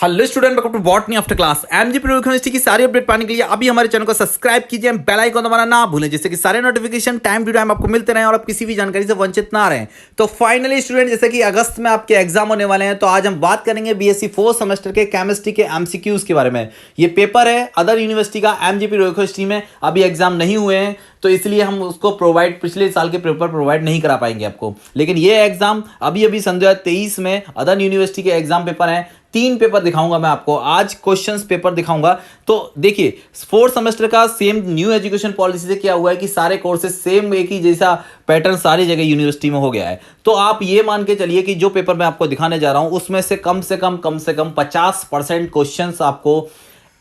Hello student, welcome to botany after class. MGP university की सारी update पाने के लिए अभी हमारे चैनल को सब्सक्राइब कीजिए, बेल आइकन दबाना ना भूलें, जिससे कि सारे नोटिफिकेशन टाइम टू टाइम आपको मिलते रहें और आप किसी भी जानकारी से वंचित ना रहें। तो फाइनली स्टूडेंट, जैसे कि अगस्त में आपके एग्जाम होने वाले हैं, तो आज हम बात करेंगे बीएससी 4th सेमेस्टर के केमिस्ट्री के एमसीक्यूज के बारे में। ये पेपर है अदर यूनिवर्सिटी का, एमजीपी यूनिवर्सिटी में अभी एग्जाम नहीं हुए हैं, तो इसलिए हम उसको पिछले साल के पेपर प्रोवाइड नहीं करा पाएंगे आपको। लेकिन ये एग्जाम अभी सन 2023 में अदर यूनिवर्सिटी के एग्जाम पेपर हैं। 3 पेपर दिखाऊंगा मैं आपको आज, क्वेश्चंस पेपर दिखाऊंगा। तो देखिए, 4th सेमेस्टर का सेम न्यू एजुकेशन पॉलिसी से क्या हुआ है कि सारे कोर्सेज सेम एक ही जैसा पैटर्न सारी जगह यूनिवर्सिटी में हो गया है। तो आप ये मान के चलिए कि जो पेपर मैं आपको दिखाने जा रहा हूं उसमें से कम से कम 50% क्वेश्चंस आपको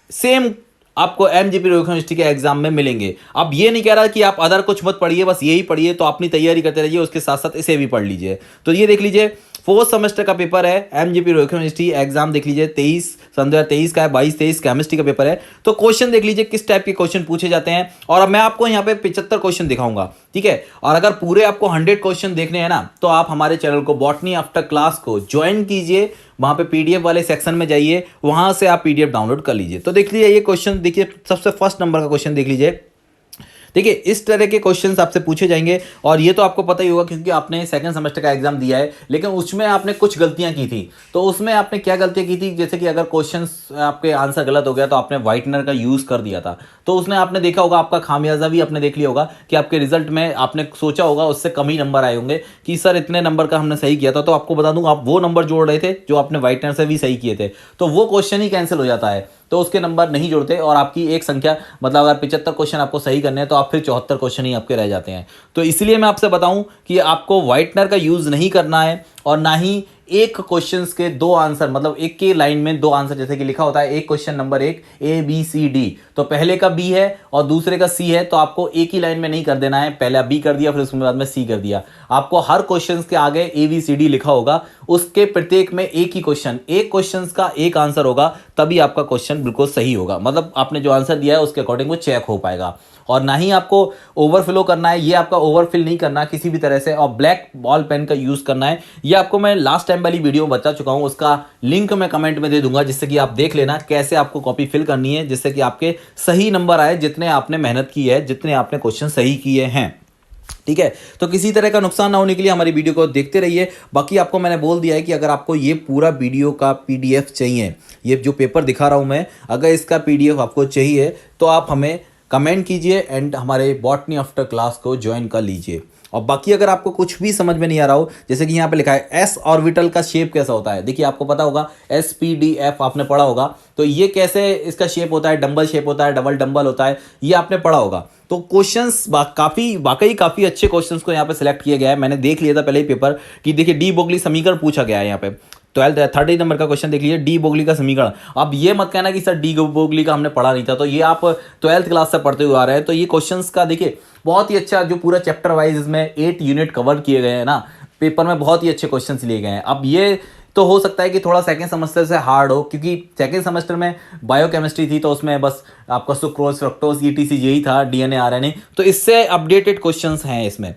सेम आपको एमजीपी यूनिवर्सिटी के एग्जाम में मिलेंगे। अब ये नहीं कह रहा कि आप अदर कुछ मत पढ़िए, बस यही पढ़िए, तो अपनी तैयारी करते रहिए, उसके साथ साथ इसे भी पढ़ लीजिए। तो ये देख लीजिए, 4th सेमेस्टर का पेपर है एमजीपी यूनिवर्सिटी एग्जाम, देख लीजिए 23 का है, 22-23 केमिस्ट्री का पेपर है। तो क्वेश्चन देख लीजिए किस टाइप के क्वेश्चन पूछे जाते हैं, और अब मैं आपको यहाँ पे 75 क्वेश्चन दिखाऊंगा, ठीक है। और अगर पूरे आपको 100 क्वेश्चन देखने हैं ना, तो आप हमारे चैनल को बॉटनी आफ्टर क्लास को ज्वाइन कीजिए, वहां पे पीडीएफ वाले सेक्शन में जाइए, वहां से आप पीडीएफ डाउनलोड कर लीजिए। तो देख लीजिए ये क्वेश्चन, देखिए सबसे फर्स्ट नंबर का क्वेश्चन देख लीजिए। देखिए इस तरह के क्वेश्चंस आपसे पूछे जाएंगे, और ये तो आपको पता ही होगा क्योंकि आपने 2nd सेमेस्टर का एग्जाम दिया है, लेकिन उसमें आपने कुछ गलतियां की थी। तो उसमें आपने क्या गलतियां की थी, जैसे कि अगर क्वेश्चंस आपके आंसर गलत हो गया तो आपने व्हाइटनर का यूज़ कर दिया था। तो उसमें आपने देखा होगा, आपका खामियाजा भी आपने देख लिया होगा कि आपके रिजल्ट में आपने सोचा होगा उससे कम ही नंबर आए होंगे कि सर इतने नंबर का हमने सही किया था। तो आपको बता दूं, आप वो नंबर जोड़ रहे थे जो आपने व्हाइटनर से भी सही किए थे, तो वो क्वेश्चन ही कैंसिल हो जाता है, तो उसके नंबर नहीं जुड़ते, और आपकी एक संख्या, मतलब अगर 75 क्वेश्चन आपको सही करने हैं तो आप फिर 74 क्वेश्चन ही आपके रह जाते हैं। तो इसलिए मैं आपसे बताऊं कि आपको व्हाइटनर का यूज नहीं करना है, और ना ही एक क्वेश्चंस के 2 आंसर, मतलब एक के लाइन में 2 आंसर, जैसे कि लिखा होता है एक क्वेश्चन नंबर 1 ABCD, तो पहले का B है और दूसरे का C है, तो आपको एक ही लाइन में नहीं कर देना है, पहले B कर दिया फिर उसके बाद में C कर दिया। आपको हर क्वेश्चन के आगे ABCD लिखा होगा, उसके प्रत्येक में एक ही क्वेश्चन, एक क्वेश्चन का एक आंसर होगा, तभी आपका क्वेश्चन बिल्कुल सही होगा, मतलब आपने जो आंसर दिया है उसके अकॉर्डिंग वो चेक हो पाएगा। और ना ही आपको ओवरफ्लो करना है, ये आपका ओवरफिल नहीं करना किसी भी तरह से, और ब्लैक बॉल पेन का यूज करना है। ये आपको मैं लास्ट टाइम वाली वीडियो बता चुका हूं, उसका लिंक मैं कमेंट में दे दूंगा, जिससे कि आप देख लेना कैसे आपको कॉपी फिल करनी है, जिससे कि आपके सही नंबर आए, जितने आपने मेहनत की है, जितने आपने क्वेश्चन सही किए हैं, ठीक है। तो किसी तरह का नुकसान ना होने के लिए हमारी वीडियो को देखते रहिए। बाकी आपको मैंने बोल दिया है कि अगर आपको ये पूरा वीडियो का पीडीएफ चाहिए, ये जो पेपर दिखा रहा हूं मैं, अगर इसका पीडीएफ आपको चाहिए तो आप हमें कमेंट कीजिए एंड हमारे बॉटनी आफ्टर क्लास को ज्वाइन कर लीजिए। और बाकी अगर आपको कुछ भी समझ में नहीं आ रहा हो, जैसे कि यहाँ पे लिखा है एस ऑर्बिटल का शेप कैसा होता है, देखिए आपको पता होगा SPDF आपने पढ़ा होगा, तो ये कैसे इसका शेप होता है, डंबल शेप होता है, डबल डंबल होता है, ये आपने पढ़ा होगा। तो क्वेश्चंस वाकई काफ़ी अच्छे क्वेश्चंस को यहाँ पे सिलेक्ट किया गया है। मैंने देख लिया था पहले ही पेपर कि देखिए डी बोगली समीकरण पूछा गया है यहाँ पे 30 नंबर का क्वेश्चन देख लीजिए, डी बोगली का समीकरण। अब ये मत कहना कि सर डी बोगली का हमने पढ़ा नहीं था, तो ये आप 12th क्लास से पढ़ते हुए आ रहे हैं। तो ये क्वेश्चंस का देखिए बहुत ही अच्छा, जो पूरा चैप्टर वाइज इसमें 8 यूनिट कवर किए गए हैं ना, पेपर में बहुत ही अच्छे क्वेश्चंस लिए गए हैं। अब ये तो हो सकता है कि थोड़ा 2nd सेमेस्टर से हार्ड हो, क्योंकि 2nd सेमेस्टर में बायोकेमिस्ट्री थी, तो उसमें बस आपका सुक्रोज, फ्रक्टोज, ETC यही था, DNA RNA, तो इससे अपडेटेड क्वेश्चंस हैं इसमें।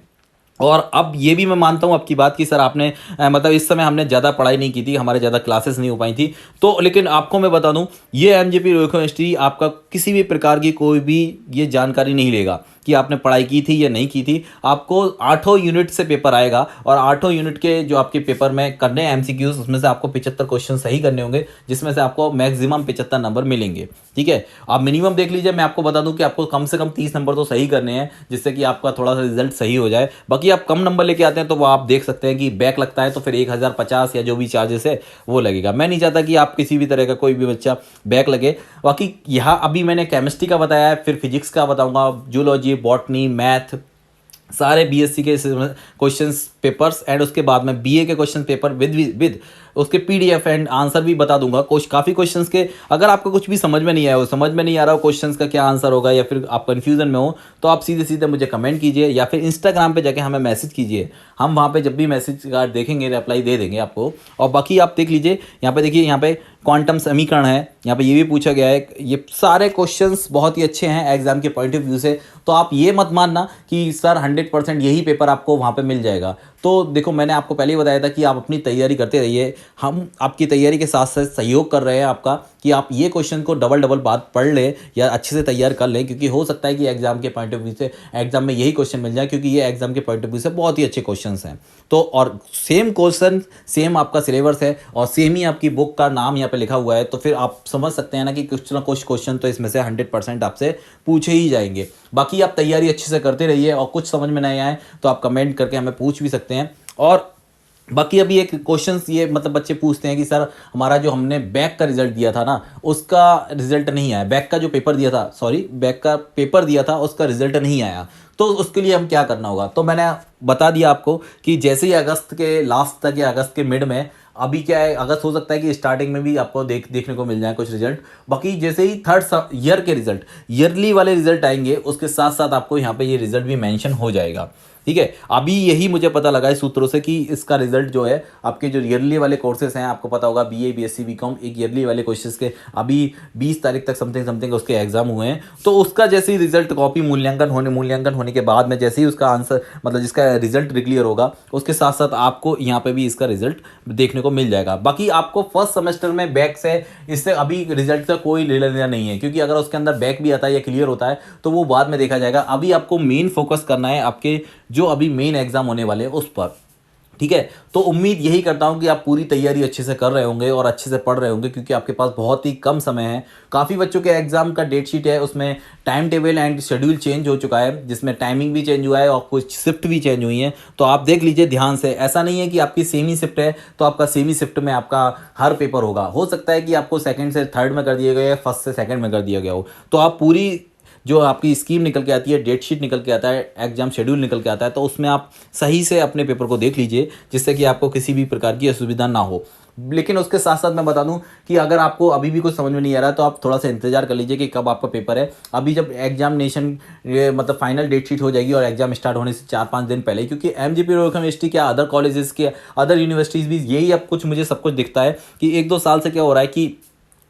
और अब ये भी मैं मानता हूँ आपकी बात कि सर आपने मतलब इस समय हमने ज़्यादा पढ़ाई नहीं की थी, हमारे ज़्यादा क्लासेस नहीं हो पाई थी, तो लेकिन आपको मैं बता दूँ, ये एमजीपी यूनिवर्सिटी आपका किसी भी प्रकार की कोई भी ये जानकारी नहीं लेगा कि आपने पढ़ाई की थी या नहीं की थी। आपको 8 यूनिट से पेपर आएगा, और 8 यूनिट के जो आपके पेपर में करने हैं MCQs, उसमें से आपको 75 क्वेश्चन सही करने होंगे, जिसमें से आपको मैक्सिमम 75 नंबर मिलेंगे, ठीक है। आप मिनिमम देख लीजिए, मैं आपको बता दूं कि आपको कम से कम 30 नंबर तो सही करने हैं, जिससे कि आपका थोड़ा सा रिजल्ट सही हो जाए। बाकी आप कम नंबर लेके आते हैं तो वो आप देख सकते हैं कि बैक लगता है, तो फिर 1050 या जो भी चार्जेस है वो लगेगा। मैं नहीं चाहता कि आप किसी भी तरह का कोई भी बच्चा बैक लगे। बाकी यहाँ अभी मैंने केमिस्ट्री का बताया है, फिर फिजिक्स का बताऊंगा, जूलॉजी, बॉटनी, मैथ, सारे बीएससी के क्वेश्चंस पेपर्स, एंड उसके बाद में बीए के क्वेश्चन पेपर विद उसके पीडीएफ एंड आंसर भी बता दूंगा। काफ़ी क्वेश्चंस के, अगर आपको कुछ भी समझ में नहीं आया हो, समझ में नहीं आ रहा हो क्वेश्चंस का क्या आंसर होगा, या फिर आप कंफ्यूजन में हो, तो आप सीधे सीधे मुझे कमेंट कीजिए, या फिर इंस्टाग्राम पे जाके हमें मैसेज कीजिए। हम वहाँ पे जब भी मैसेज कार्ड देखेंगे रिप्लाई दे देंगे आपको। और बाकी आप देख लीजिए, यहाँ पे देखिए, यहाँ पे क्वांटम समीकरण है, यहाँ पे ये भी पूछा गया है। ये सारे क्वेश्चंस बहुत ही अच्छे हैं एग्जाम के पॉइंट ऑफ व्यू से। तो आप ये मत मानना कि सर 100% यही पेपर आपको वहाँ पे मिल जाएगा। तो देखो मैंने आपको पहले ही बताया था कि आप अपनी तैयारी करते रहिए, हम आपकी तैयारी के साथ साथ सहयोग कर रहे हैं आपका, कि आप ये क्वेश्चन को डबल डबल बात पढ़ लें या अच्छे से तैयार कर लें, क्योंकि हो सकता है कि एग्जाम के पॉइंट ऑफ व्यू से एग्जाम में यही क्वेश्चन मिल जाए, क्योंकि ये एग्जाम के पॉइंट ऑफ व्यू से बहुत ही अच्छे क्वेश्चंस हैं। तो और सेम क्वेश्चन, सेम आपका सिलेबस है और सेम ही आपकी बुक का नाम यहाँ पे लिखा हुआ है, तो फिर आप समझ सकते हैं ना कि कुछ ना कुछ क्वेश्चन तो इसमें से 100% आपसे पूछे ही जाएंगे। बाकी आप तैयारी अच्छे से करते रहिए और कुछ समझ में नहीं आए तो आप कमेंट करके हमें पूछ भी सकते हैं। और बाकी अभी एक क्वेश्चन ये मतलब बच्चे पूछते हैं कि सर हमारा जो हमने बैक का रिजल्ट दिया था ना, उसका रिजल्ट नहीं आया, बैक का जो पेपर दिया था, सॉरी बैक का पेपर दिया था उसका रिजल्ट नहीं आया, तो उसके लिए हम क्या करना होगा। तो मैंने बता दिया आपको कि जैसे ही अगस्त के लास्ट तक या अगस्त के मिड में, अभी क्या है अगस्त हो सकता है कि स्टार्टिंग में भी आपको देखने को मिल जाए कुछ रिजल्ट, बाकी जैसे ही थर्ड ईयर के रिजल्ट, ईयरली वाले रिजल्ट आएंगे उसके साथ साथ आपको यहाँ पे ये रिजल्ट भी मेंशन हो जाएगा। ठीक है, अभी यही मुझे पता लगा है सूत्रों से कि इसका रिजल्ट जो है आपके जो ईयरली वाले कोर्सेज हैं, आपको पता होगा बीए बीएससी बीकॉम एक ईयरली वाले कोर्सेज के अभी 20 तारीख तक समथिंग उसके एग्जाम हुए हैं, तो उसका जैसे ही रिजल्ट कॉपी मूल्यांकन होने के बाद में जैसे ही उसका आंसर मतलब जिसका रिजल्ट क्लियर होगा, उसके साथ साथ आपको यहाँ पे भी इसका रिजल्ट देखने को मिल जाएगा। बाकी आपको फर्स्ट सेमेस्टर में बैक से इससे अभी रिजल्ट का कोई लेना देना नहीं है, क्योंकि अगर उसके अंदर बैक भी आता है या क्लियर होता है तो वो बाद में देखा जाएगा। अभी आपको मेन फोकस करना है आपके जो अभी मेन एग्जाम होने वाले हैं उस पर। ठीक है, तो उम्मीद यही करता हूं कि आप पूरी तैयारी अच्छे से कर रहे होंगे और अच्छे से पढ़ रहे होंगे, क्योंकि आपके पास बहुत ही कम समय है। काफ़ी बच्चों के एग्जाम का डेट शीट है, उसमें time table and schedule change हो चुका है, जिसमें टाइमिंग भी चेंज हुआ है और कुछ शिफ्ट भी चेंज हुई है, तो आप देख लीजिए ध्यान से। ऐसा नहीं है कि आपकी सेम ही शिफ्ट है तो आपका सेम ही शिफ्ट में आपका हर पेपर होगा, हो सकता है कि आपको सेकंड से थर्ड में कर दिया गया है, फर्स्ट से सेकंड में कर दिया गया हो, तो आप पूरी जो आपकी स्कीम निकल के आती है, डेट शीट निकल के आता है, एग्जाम शेड्यूल निकल के आता है, तो उसमें आप सही से अपने पेपर को देख लीजिए, जिससे कि आपको किसी भी प्रकार की असुविधा ना हो। लेकिन उसके साथ साथ मैं बता दूं कि अगर आपको अभी भी कुछ समझ में नहीं आ रहा तो आप थोड़ा सा इंतजार कर लीजिए कि कब आपका पेपर है। अभी जब एग्जामिनेशन मतलब फाइनल डेट शीट हो जाएगी और एग्जाम स्टार्ट होने से 4-5 दिन पहले, क्योंकि एमजीपी यूनिवर्सिटी क्या अदर कॉलेजेस के अदर यूनिवर्सिटीज़ भी यही अब कुछ मुझे सब कुछ दिखता है कि 1-2 साल से क्या हो रहा है कि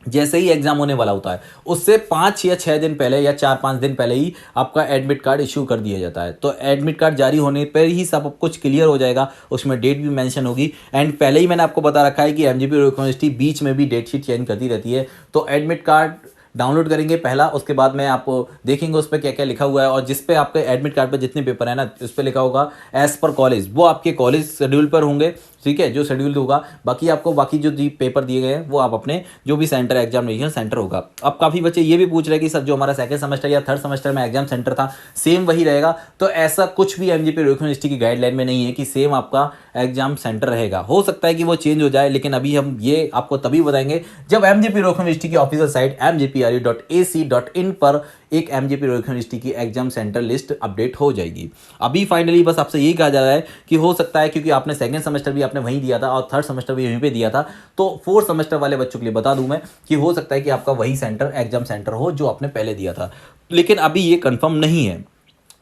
जैसे ही एग्जाम होने वाला होता है उससे 5 या 6 दिन पहले या 4-5 दिन पहले ही आपका एडमिट कार्ड इशू कर दिया जाता है। तो एडमिट कार्ड जारी होने पर ही सब कुछ क्लियर हो जाएगा, उसमें डेट भी मेंशन होगी। एंड पहले ही मैंने आपको बता रखा है कि एमजीपी यूनिवर्सिटी बीच में भी डेट शीट चेंज करती रहती है। तो एडमिट कार्ड डाउनलोड करेंगे पहला, उसके बाद में आप देखेंगे उस पर क्या क्या लिखा हुआ है, और जिस पे आपके एडमिट कार्ड पे जितने पेपर है ना उस पर लिखा होगा एज पर कॉलेज, वो आपके कॉलेज शेड्यूल पर होंगे। ठीक है, जो शेड्यूल होगा, बाकी आपको बाकी जो पेपर दिए गए हैं वो आप अपने जो भी सेंटर एग्जामिनेशन सेंटर होगा। अब काफ़ी बच्चे ये भी पूछ रहे हैं कि सर जो हमारा सेकंड सेमेस्टर या थर्ड सेमेस्टर में एग्जाम सेंटर था सेम वही रहेगा, तो ऐसा कुछ भी एमजीपी यूनिवर्सिटी की गाइडलाइन में नहीं है कि सेम आपका एग्जाम सेंटर रहेगा। हो सकता है कि वो चेंज हो जाए, लेकिन अभी हम ये आपको तभी बताएंगे जब एमजीपी यूनिवर्सिटी की ऑफिशियल साइट mgpru.ac.in पर एक एमजीपी यूनिवर्सिटी की एग्जाम सेंटर लिस्ट अपडेट हो जाएगी। अभी फाइनली बस आपसे यही कहा जा रहा है कि हो सकता है क्योंकि आपने सेकंड सेमेस्टर भी आपने वहीं दिया था और थर्ड सेमेस्टर भी यहीं पे दिया था, तो फोर्थ सेमेस्टर वाले बच्चों के लिए बता दूं मैं कि हो सकता है कि आपका वही सेंटर एग्जाम सेंटर हो जो आपने पहले दिया था, लेकिन अभी ये कंफर्म नहीं है।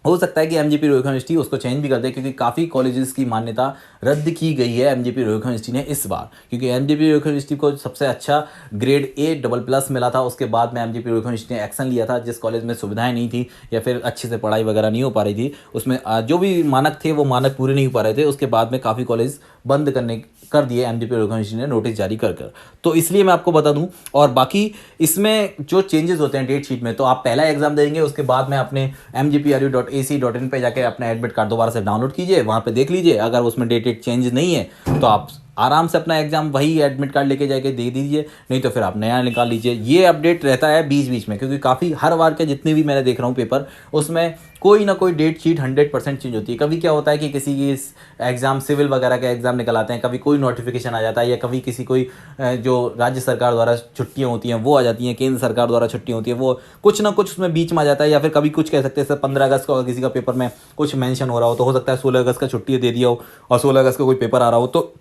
हो सकता है कि एमजीपी यूनिवर्सिटी उसको चेंज भी कर दे, क्योंकि काफ़ी कॉलेजेस की मान्यता रद्द की गई है एमजीपी यूनिवर्सिटी ने इस बार, क्योंकि एमजीपी यूनिवर्सिटी को सबसे अच्छा ग्रेड A++ मिला था। उसके बाद में एमजीपी यूनिवर्सिटी ने एक्शन लिया था, जिस कॉलेज में सुविधाएं नहीं थी या फिर अच्छे से पढ़ाई वगैरह नहीं हो पा रही थी, उसमें जो भी मानक थे वो मानक पूरे नहीं हो पा रहे थे, उसके बाद में काफ़ी कॉलेज बंद कर दिए एमजीपी यूनिवर्सिटी ने नोटिस जारी कर। तो इसलिए मैं आपको बता दूं। और बाकी इसमें जो चेंजेस होते हैं डेट शीट में, तो आप पहला एग्जाम देंगे, उसके बाद में अपने mgpru.ac.in पे जाके अपना एडमिट कार्ड दोबारा से डाउनलोड कीजिए, वहाँ पे देख लीजिए, अगर उसमें डेट चेंज नहीं है तो आप आराम से अपना एग्जाम वही एडमिट कार्ड लेके जाके दे दीजिए, नहीं तो फिर आप नया निकाल लीजिए। ये अपडेट रहता है बीच बीच में, क्योंकि काफ़ी हर बार के जितने भी मैंने देख रहा हूँ पेपर, उसमें कोई ना कोई डेट शीट 100% चेंज होती है। कभी क्या होता है कि किसी की एग्जाम सिविल वगैरह के एग्जाम निकल आते हैं, कभी कोई नोटिफिकेशन आ जाता है, या कभी किसी कोई जो राज्य सरकार द्वारा छुट्टियां होती हैं वो आ जाती हैं, केंद्र सरकार द्वारा छुट्टियां होती है, वो कुछ ना कुछ उसमें बीच में आ जाता है। या फिर कभी कुछ कह सकते हैं, 15 अगस्त को अगर किसी का पेपर में कुछ मेंशन हो रहा हो तो हो सकता है 16 अगस्त का छुट्टी दे दिया हो और 16 अगस्त का कोई पेपर आ रहा हो, तो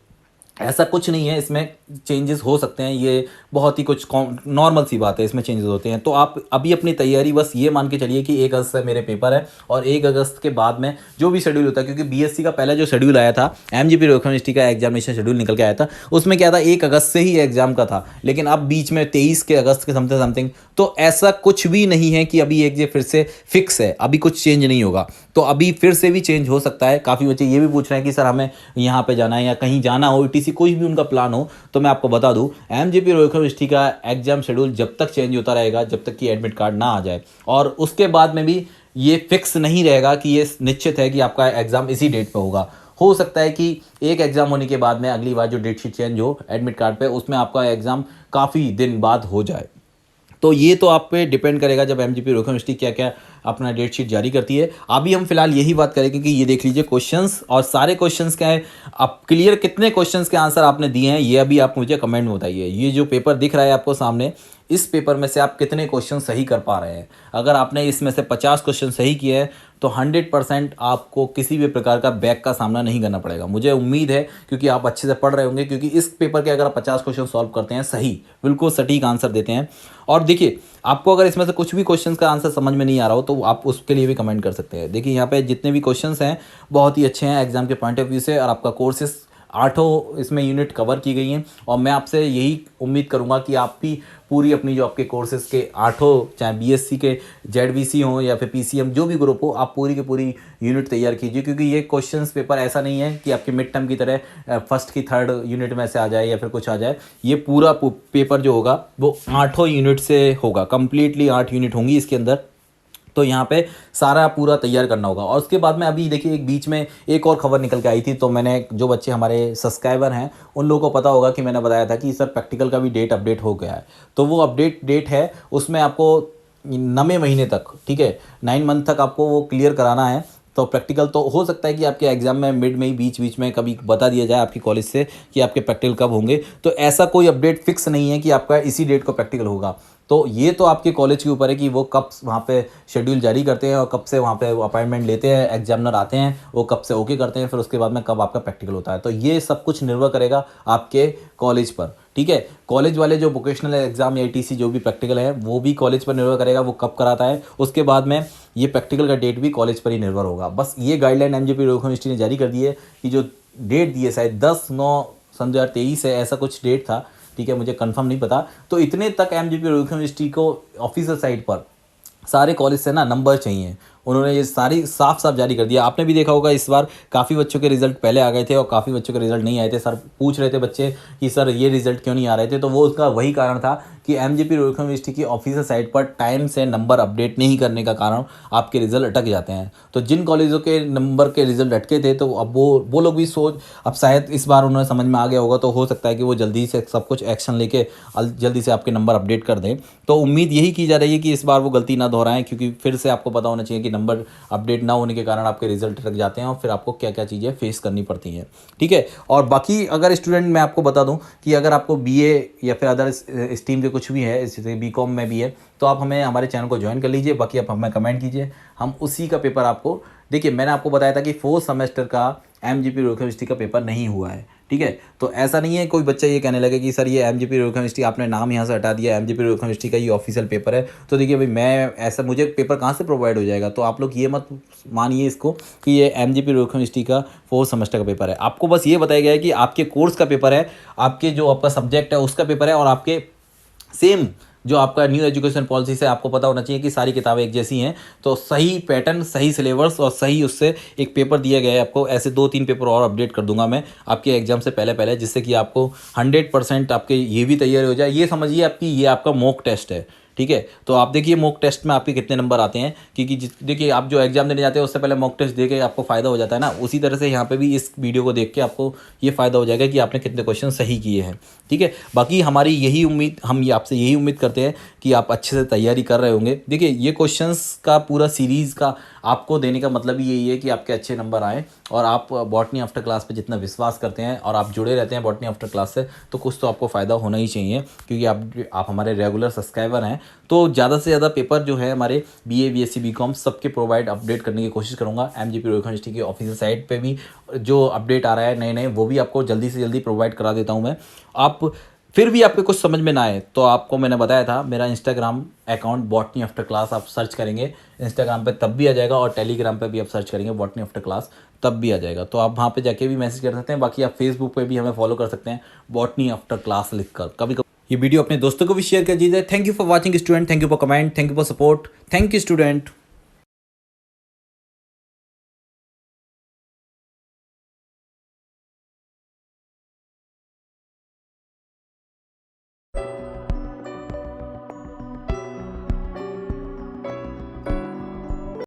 ऐसा कुछ नहीं है, इसमें चेंजेस हो सकते हैं, ये बहुत ही कुछ नॉर्मल सी बात है, इसमें चेंजेस होते हैं। तो आप अभी अपनी तैयारी बस ये मान के चलिए कि 1 अगस्त से मेरे पेपर है और 1 अगस्त के बाद में जो भी शेड्यूल होता है, क्योंकि बीएससी का पहला जो शेड्यूल आया था, एमजीपी यूनिवर्सिटी का एग्जामिनेशन शेड्यूल निकल के आया था, उसमें क्या था 1 अगस्त से ही एग्जाम का था, लेकिन अब बीच में 23 के अगस्त के समथिंग। तो ऐसा कुछ भी नहीं है कि अभी एक ये फिर से फिक्स है, अभी कुछ चेंज नहीं होगा। तो अभी फिर से भी चेंज हो सकता है। काफ़ी बच्चे ये भी पूछ रहे हैं कि सर हमें यहाँ पे जाना है या कहीं जाना हो, ईटीसी कोई भी उनका प्लान हो, तो मैं आपको बता दूं एमजीपी यूनिवर्सिटी का एग्जाम शेड्यूल जब तक चेंज होता रहेगा, जब तक कि एडमिट कार्ड ना आ जाए, और उसके बाद में भी ये फिक्स नहीं रहेगा कि ये निश्चित है कि आपका एग्जाम इसी डेट पे होगा। हो सकता है कि एक एग्जाम होने के बाद में अगली बार जो डेट शीट चेंज हो एडमिट कार्ड पे, उसमें आपका एग्जाम काफ़ी दिन बाद हो जाए। तो ये तो आप पे डिपेंड करेगा जब एमजीपी यूनिवर्सिटी क्या क्या अपना डेट शीट जारी करती है। अभी हम फिलहाल यही बात करेंगे कि ये देख लीजिए क्वेश्चंस, और सारे क्वेश्चंस क्या है, आप क्लियर कितने क्वेश्चंस के आंसर आपने दिए हैं ये अभी आप मुझे कमेंट में बताइए। ये जो पेपर दिख रहा है आपको सामने, इस पेपर में से आप कितने क्वेश्चन सही कर पा रहे हैं। अगर आपने इसमें से 50 क्वेश्चन सही किए हैं तो 100% आपको किसी भी प्रकार का बैक का सामना नहीं करना पड़ेगा। मुझे उम्मीद है क्योंकि आप अच्छे से पढ़ रहे होंगे, क्योंकि इस पेपर के अगर आप 50 क्वेश्चन सॉल्व करते हैं सही, बिल्कुल सटीक आंसर देते हैं। और देखिए आपको अगर इसमें से कुछ भी क्वेश्चन का आंसर समझ में नहीं आ रहा हो तो आप उसके लिए भी कमेंट कर सकते हैं। देखिए यहाँ पे जितने भी क्वेश्चंस हैं बहुत ही अच्छे हैं एग्जाम के पॉइंट ऑफ व्यू से, और आपका कोर्सेज 8 इसमें यूनिट कवर की गई हैं। और मैं आपसे यही उम्मीद करूंगा कि आप भी पूरी अपनी जो आपके कोर्सेज के 8 चाहे बीएससी के जेडबीसी हों या फिर पीसीएम जो भी ग्रुप हो, आप पूरी की पूरी यूनिट तैयार कीजिए, क्योंकि ये क्वेश्चंस पेपर ऐसा नहीं है कि आपके मिड टर्म की तरह फर्स्ट की थर्ड यूनिट में से आ जाए या फिर कुछ आ जाए। ये पूरा पेपर जो होगा वो 8 यूनिट से होगा, कंप्लीटली 8 यूनिट होंगी इसके अंदर। तो यहाँ पे सारा पूरा तैयार करना होगा। और उसके बाद में अभी देखिए एक बीच में एक और खबर निकल के आई थी, तो मैंने जो बच्चे हमारे सब्सक्राइबर हैं उन लोगों को पता होगा कि मैंने बताया था कि सर प्रैक्टिकल का भी डेट अपडेट हो गया है। तो वो अपडेट डेट है, उसमें आपको 9वें महीने तक, ठीक है, 9 मंथ तक आपको वो क्लियर कराना है। तो प्रैक्टिकल तो हो सकता है कि आपके एग्जाम में मिड में ही बीच बीच में कभी बता दिया जाए आपकी कॉलेज से कि आपके प्रैक्टिकल कब होंगे। तो ऐसा कोई अपडेट फिक्स नहीं है कि आपका इसी डेट को प्रैक्टिकल होगा। तो ये तो आपके कॉलेज के ऊपर है कि वो कब वहाँ पे शेड्यूल जारी करते हैं और कब से वहाँ पे अपॉइंटमेंट लेते हैं, एग्जामिनर आते हैं, वो कब से ओके करते हैं, फिर उसके बाद में कब आपका प्रैक्टिकल होता है। तो ये सब कुछ निर्भर करेगा आपके कॉलेज पर, ठीक है। कॉलेज वाले जो वोकेशनल एग्जाम या ईटीसी जो भी प्रैक्टिकल है वो भी कॉलेज पर निर्भर करेगा, वो कब कराता है। उसके बाद में ये प्रैक्टिकल का डेट भी कॉलेज पर ही निर्भर होगा। बस ये गाइडलाइन एमजीपी यूनिवर्सिटी ने जारी कर दी है कि जो डेट दी है शायद 10/9/2023 है, ऐसा कुछ डेट था, ठीक है, मुझे कंफर्म नहीं पता। तो इतने तक एमजीपी यूनिवर्सिटी को ऑफिशियल साइट पर सारे कॉलेज से ना नंबर चाहिए, उन्होंने ये सारी साफ साफ जारी कर दिया। आपने भी देखा होगा इस बार काफ़ी बच्चों के रिजल्ट पहले आ गए थे और काफ़ी बच्चों के रिजल्ट नहीं आए थे। सर पूछ रहे थे बच्चे कि सर ये रिजल्ट क्यों नहीं आ रहे थे, तो वो उसका वही कारण था कि एमजीपी यूनिवर्सिटी की ऑफिशियल साइट पर टाइम से नंबर अपडेट नहीं करने का कारण आपके रिजल्ट अटक जाते हैं। तो जिन कॉलेजों के नंबर के रिजल्ट अटके थे तो अब वो लोग भी सोच, अब शायद इस बार उन्हें समझ में आ गया होगा, तो हो सकता है कि वो जल्दी से सब कुछ एक्शन लेके जल्दी से आपके नंबर अपडेट कर दें। तो उम्मीद यही की जा रही है कि इस बार वो गलती ना दोहराएं, क्योंकि फिर से आपको पता होना चाहिए कि नंबर अपडेट ना होने के कारण आपके रिजल्ट अटक जाते हैं और फिर आपको क्या क्या चीज़ें फेस करनी पड़ती हैं, ठीक है। और बाकी अगर स्टूडेंट, मैं आपको बता दूं कि अगर आपको बीए या फिर अदर स्ट्रीम के कुछ भी है, जैसे बीकॉम में भी है, तो आप हमें हमारे चैनल को ज्वाइन कर लीजिए। बाकी आप हमें कमेंट कीजिए, हम उसी का पेपर आपको, देखिए मैंने आपको बताया था कि 4th सेमेस्टर का एमजीपी यूनिवर्सिटी का पेपर नहीं हुआ है, ठीक है। तो ऐसा नहीं है कोई बच्चा ये कहने लगे कि सर ये एमजीपी यूनिवर्सिटी आपने नाम यहाँ से हटा दिया, एमजीपी यूनिवर्सिटी का ये ऑफिशियल पेपर है। तो देखिए भाई, मैं ऐसा, मुझे पेपर कहाँ से प्रोवाइड हो जाएगा। तो आप लोग ये मत मानिए इसको कि ये एमजीपी यूनिवर्सिटी का 4th सेमेस्टर का पेपर है। आपको बस ये बताया गया है कि आपके कोर्स का पेपर है, आपके जो आपका सब्जेक्ट है उसका पेपर है, और आपके सेम जो आपका न्यू एजुकेशन पॉलिसी से आपको पता होना चाहिए कि सारी किताबें एक जैसी हैं। तो सही पैटर्न, सही सिलेबस और सही उससे एक पेपर दिया गया है आपको। ऐसे 2-3 पेपर और अपडेट कर दूंगा मैं आपके एग्जाम से पहले पहले, जिससे कि आपको 100% आपके ये भी तैयारी हो जाए। ये समझिए आपकी ये आपका मॉक टेस्ट है, ठीक है। तो आप देखिए मॉक टेस्ट में आपके कितने नंबर आते हैं, क्योंकि देखिए आप जो एग्जाम देने जाते हैं उससे पहले मॉक टेस्ट देके आपको फ़ायदा हो जाता है ना। उसी तरह से यहाँ पे भी इस वीडियो को देख के आपको ये फ़ायदा हो जाएगा कि आपने कितने क्वेश्चन सही किए हैं, ठीक है। बाकी हमारी यही उम्मीद, हम ये आपसे यही उम्मीद करते हैं कि आप अच्छे से तैयारी कर रहे होंगे। देखिए ये क्वेश्चंस का पूरा सीरीज़ का आपको देने का मतलब ही यही है कि आपके अच्छे नंबर आए, और आप बॉटनी आफ्टर क्लास पे जितना विश्वास करते हैं और आप जुड़े रहते हैं बॉटनी आफ्टर क्लास से, तो कुछ तो आपको फ़ायदा होना ही चाहिए, क्योंकि आप हमारे रेगुलर सब्सक्राइबर हैं। तो ज़्यादा से ज़्यादा पेपर जो है हमारे BA BSc BCom सबके प्रोवाइड अपडेट करने की कोशिश करूँगा। MG प्रोविजन यूनिवर्सिटी की ऑफिशियल साइट पे भी जो अपडेट आ रहा है नए नए, वो भी आपको जल्दी से जल्दी प्रोवाइड करा देता हूँ मैं। आप फिर भी आपको कुछ समझ में ना आए तो आपको मैंने बताया था मेरा Instagram account botany after class, आप सर्च करेंगे इंस्टाग्राम पे तब भी आ जाएगा, और टेलीग्राम पे भी आप सर्च करेंगे बॉटनी आफ्टर क्लास तब भी आ जाएगा। तो आप वहाँ पे जाके भी मैसेज कर सकते हैं। बाकी आप फेसबुक पे भी हमें फॉलो कर सकते हैं बॉटनी आफ्टर क्लास लिखकर। कभी कभी ये वीडियो अपने दोस्तों को भी शेयर कर दीजिए। Thank you for watching student, thank you for comment, thank you for support, thank you student.